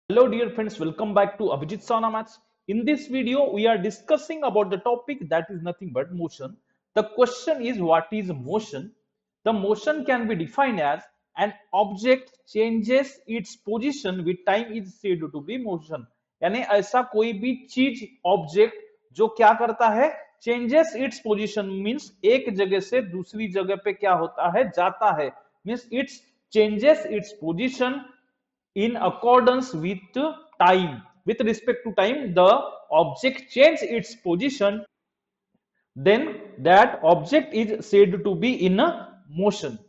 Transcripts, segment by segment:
Hello dear friends, welcome back to Abhijit Sana Maths. In this video, we are discussing about the topic that is nothing but motion. The question is what is motion? The motion can be defined as an object changes its position with time is said to be motion. यानी ऐसा कोई भी चीज object जो क्या करता है changes its position means एक जगह से दूसरी जगह पे क्या होता है जाता है means it's changes its position in accordance with time. With respect to time, the object change its position, then that object is said to be in a motion.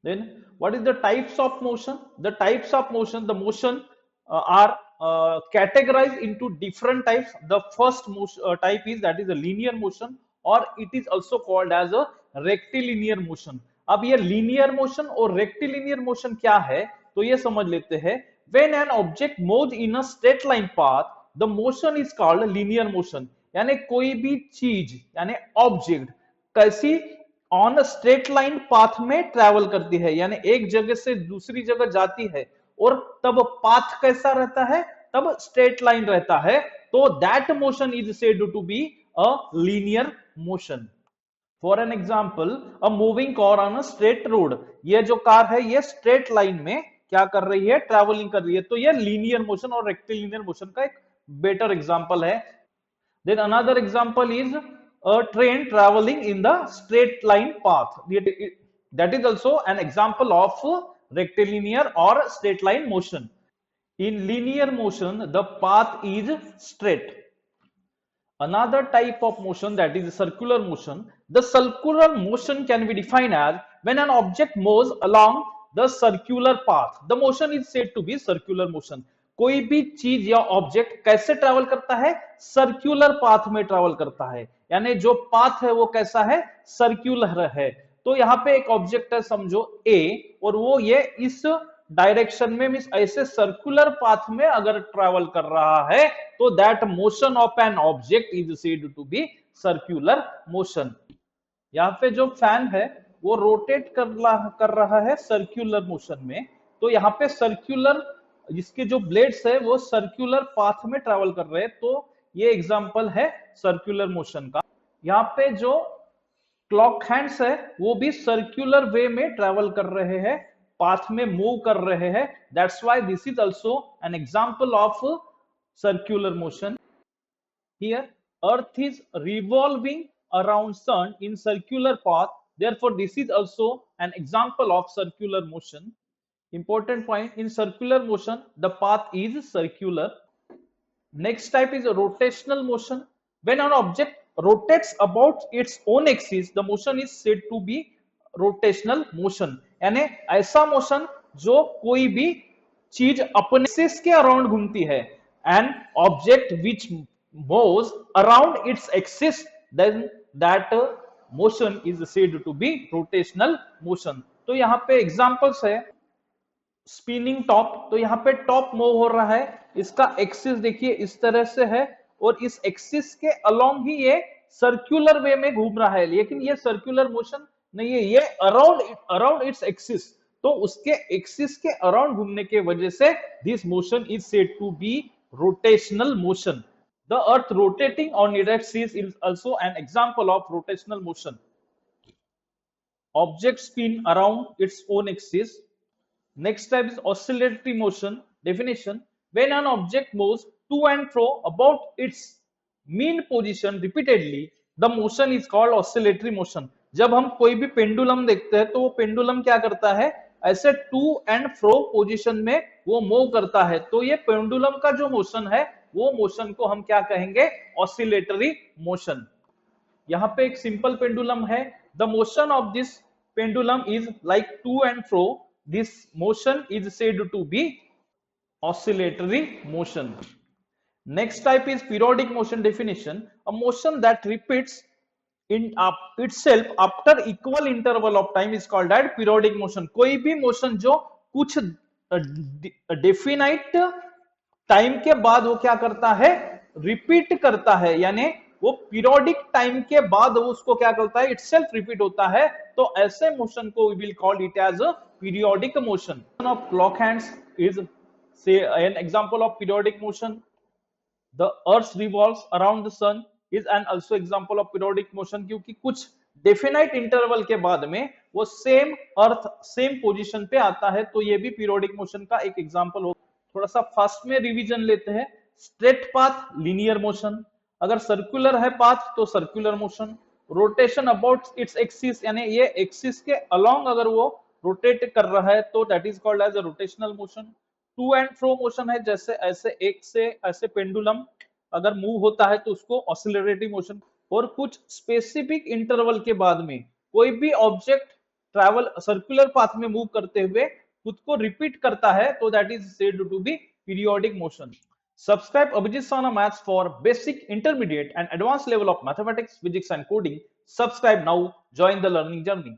Then what is the types of motion? The types of motion, the motion are categorized into different types. The first type is that is a linear motion, or it is also called as a rectilinear motion. अब ये linear motion और rectilinear motion क्या है तो ये समझ लेते हैं. When an object moves in a straight line path, the motion is called linear motion. यानी कोई भी चीज यानी ऑब्जेक्ट कैसी ऑन स्ट्रेट लाइन पाथ में ट्रेवल करती है यानी एक जगह से दूसरी जगह जाती है और तब पाथ कैसा रहता है तब स्ट्रेट लाइन रहता है तो that motion is said to be a linear motion. For an example a moving car on a straight road. ये जो कार है ये स्ट्रेट लाइन में क्या कर रही है ट्रेवलिंग कर रही है तो ये लीनियर मोशन और रेक्टिलिनियर मोशन का एक बेटर एग्जांपल है. Then another example is a train traveling in the straight line path. That is also an example of rectilinear or straight line motion. In linear motion, the path is straight. Another type of motion that is circular motion. The circular motion can be defined as when an object moves along the circular path. The motion is said to be circular motion. कोई भी चीज या object कैसे travel करता है circular path में travel करता है यानी जो पाथ है वो कैसा है सर्क्यूलर है. तो यहाँ पे एक ऑब्जेक्ट है समझो ए और वो ये इस डायरेक्शन में मींस ऐसे सर्कुलर पाथ में अगर ट्रेवल कर रहा है तो that motion of an object is said to be circular motion. यहाँ पे जो फैन है वो रोटेट कर रहा है सर्क्यूलर मोशन में तो यहाँ पे सर्क्यूलर जिसके जो ब्लेड्स है वो सर्क्यूलर पाथ में ट्रेवल कर रहे हैं तो ये एग्जांपल है सर्क्यूलर मोशन का. यहाँ पे जो क्लॉक हैंड्स है वो भी सर्क्यूलर वे में ट्रेवल कर रहे हैं पाथ में मूव कर रहे हैं. That's why this is also an example of circular motion. Here earth is revolving around sun in circular path, therefore this is also an example of circular motion. Important point, in circular motion the path is circular. Next type is a rotational motion. When an object rotates about its own axis, the motion is said to be rotational motion. यानी ऐसा motion जो कोई भी चीज अपने axis के around घूमती है. An object which moves around its axis, then that motion is said to be rotational motion. तो यहाँ पे एग्जांपल्स है स्पिनिंग टॉप. तो यहाँ पे टॉप मूव हो रहा है इसका एक्सिस देखिए इस तरह से है और इस एक्सिस के अलोंग ही ये सर्कुलर वे में घूम रहा है लेकिन ये सर्कुलर मोशन नहीं है ये अराउंड इट्स एक्सिस तो उसके एक्सिस के अराउंड घूमने के वजह से this motion is said to be rotational motion. The earth rotating on its axis is also an example of rotational motion. Objects spin around its own axis. Next type is oscillatory motion. Definition: when an object moves to and fro about its mean position repeatedly, the motion is called oscillatory motion. जब हम कोई भी pendulum देखते हैं तो वो pendulum क्या करता है ऐसे टू एंड फ्रो पोजीशन में वो मूव करता है तो ये पेंडुलम का जो मोशन है वो मोशन को हम क्या कहेंगे ऑसिलेटरी मोशन. यहां पे एक सिंपल पेंडुलम है. The motion of this pendulum is like to and fro. This motion is said to be oscillatory motion. Next type is periodic motion. Definition: a motion that repeats in itself after equal interval of time is called that periodic motion. कोई भी motion जो कुछ definite time के बाद वो क्या करता है रिपीट करता है यानी वो पीरियोडिक टाइम के बाद वो उसको क्या करता है इटसेल्फ रिपीट होता है तो ऐसे मोशन को we will call it as a periodic motion. Of clock hands is say an example of periodic motion, the earth revolves around the sun is an also example of periodic motion, क्योंकि कुछ definite interval के बाद में वो same अर्थ same position पे आता है, तो ये भी पीरियोडिक मोशन का एक एग्जांपल हो। थोड़ा सा फास्ट में रिवीजन लेते हैं। स्ट्रेट पाथ लीनियर मोशन, अगर सर्कुलर है पाथ तो circular motion. Rotation about its axis, यानी ये एक्सिस के अलोंग अगर वो रोटेट कर रहा है तो that is called as a rotational motion. To and fro motion है, जैसे ऐसे एक से ऐसे पेंडुलम अगर मूव होता है तो उसको ऑसिलरेटिव मोशन। और कुछ स्पेसिफिक इंटरवल के बाद में कोई भी ऑब्जेक्ट ट्रैवल सर्कुलर पाथ में मूव करते हुए खुद को रिपीट करता है तो that is said to be periodic motion. Subscribe Abhijit Sana Maths for basic, intermediate and advanced level of mathematics, physics and coding. Subscribe now. Join the learning journey.